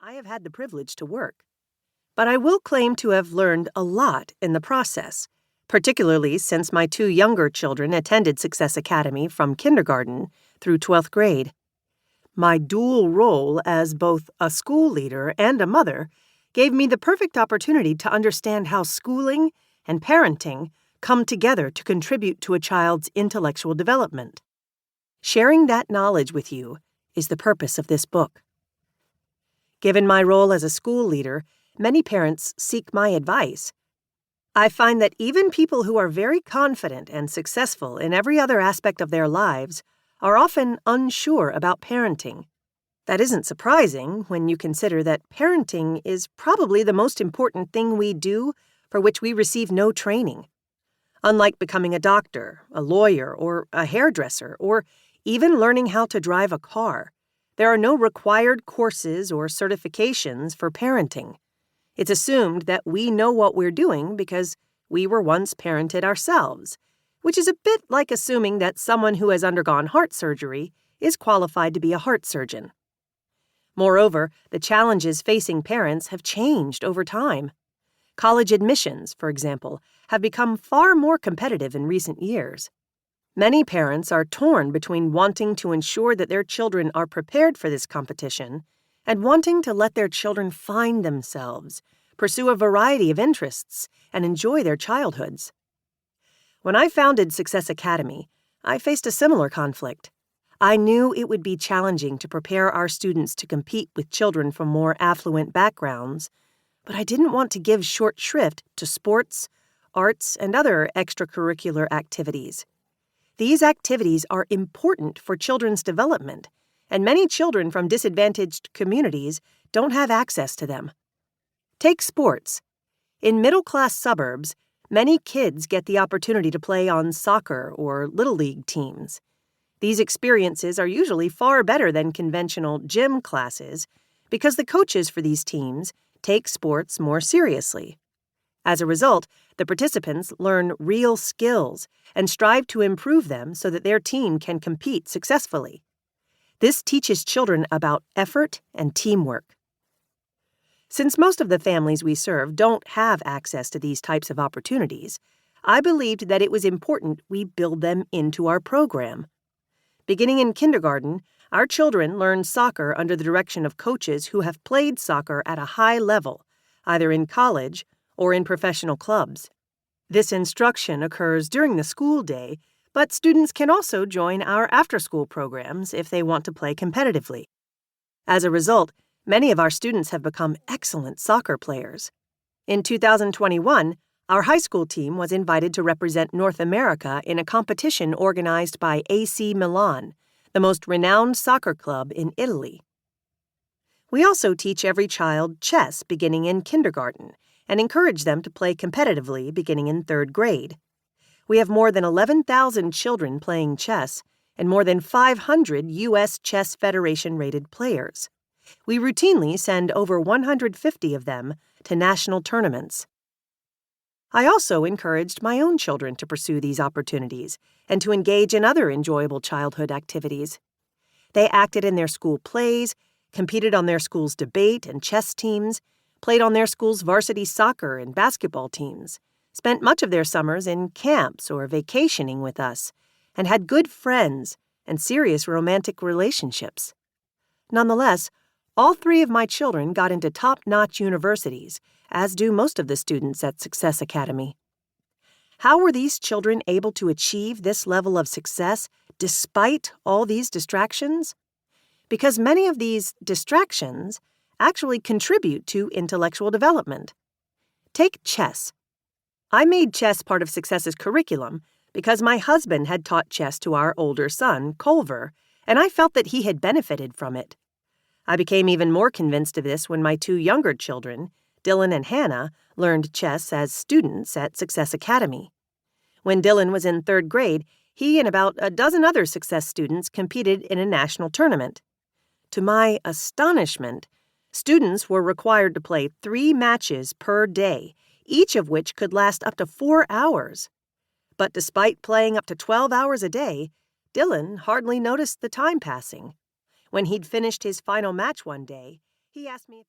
I have had the privilege to work. But I will claim to have learned a lot in the process, particularly since my two younger children attended Success Academy from kindergarten through 12th grade. My dual role as both a school leader and a mother gave me the perfect opportunity to understand how schooling and parenting come together to contribute to a child's intellectual development. Sharing that knowledge with you is the purpose of this book. Given my role as a school leader, many parents seek my advice. I find that even people who are very confident and successful in every other aspect of their lives are often unsure about parenting. That isn't surprising when you consider that parenting is probably the most important thing we do for which we receive no training. Unlike becoming a doctor, a lawyer, or a hairdresser, or even learning how to drive a car, there are no required courses or certifications for parenting. It's assumed that we know what we're doing because we were once parented ourselves, which is a bit like assuming that someone who has undergone heart surgery is qualified to be a heart surgeon. Moreover, the challenges facing parents have changed over time. College admissions, for example, have become far more competitive in recent years. Many parents are torn between wanting to ensure that their children are prepared for this competition and wanting to let their children find themselves, pursue a variety of interests, and enjoy their childhoods. When I founded Success Academy, I faced a similar conflict. I knew it would be challenging to prepare our students to compete with children from more affluent backgrounds, but I didn't want to give short shrift to sports, arts, and other extracurricular activities. These activities are important for children's development, and many children from disadvantaged communities don't have access to them. Take sports. In middle-class suburbs, many kids get the opportunity to play on soccer or Little League teams. These experiences are usually far better than conventional gym classes because the coaches for these teams take sports more seriously. As a result, the participants learn real skills and strive to improve them so that their team can compete successfully. This teaches children about effort and teamwork. Since most of the families we serve don't have access to these types of opportunities, I believed that it was important we build them into our program. Beginning in kindergarten, our children learn soccer under the direction of coaches who have played soccer at a high level, either in college or in professional clubs. This instruction occurs during the school day, but students can also join our after-school programs if they want to play competitively. As a result, many of our students have become excellent soccer players. In 2021, our high school team was invited to represent North America in a competition organized by AC Milan, the most renowned soccer club in Italy. We also teach every child chess beginning in kindergarten and encourage them to play competitively beginning in 3rd grade. We have more than 11,000 children playing chess and more than 500 U.S. Chess Federation-rated players. We routinely send over 150 of them to national tournaments. I also encouraged my own children to pursue these opportunities and to engage in other enjoyable childhood activities. They acted in their school plays, competed on their school's debate and chess teams, played on their school's varsity soccer and basketball teams, spent much of their summers in camps or vacationing with us, and had good friends and serious romantic relationships. Nonetheless, all 3 of my children got into top-notch universities, as do most of the students at Success Academy. How were these children able to achieve this level of success despite all these distractions? Because many of these distractions actually contribute to intellectual development. Take chess. I made chess part of Success's curriculum because my husband had taught chess to our older son, Culver, and I felt that he had benefited from it. I became even more convinced of this when my 2 younger children, Dylan and Hannah, learned chess as students at Success Academy. When Dylan was in 3rd grade, he and about a dozen other Success students competed in a national tournament. To my astonishment, students were required to play 3 matches per day, each of which could last up to 4 hours. But despite playing up to 12 hours a day, Dylan hardly noticed the time passing. When he'd finished his final match one day, he asked me if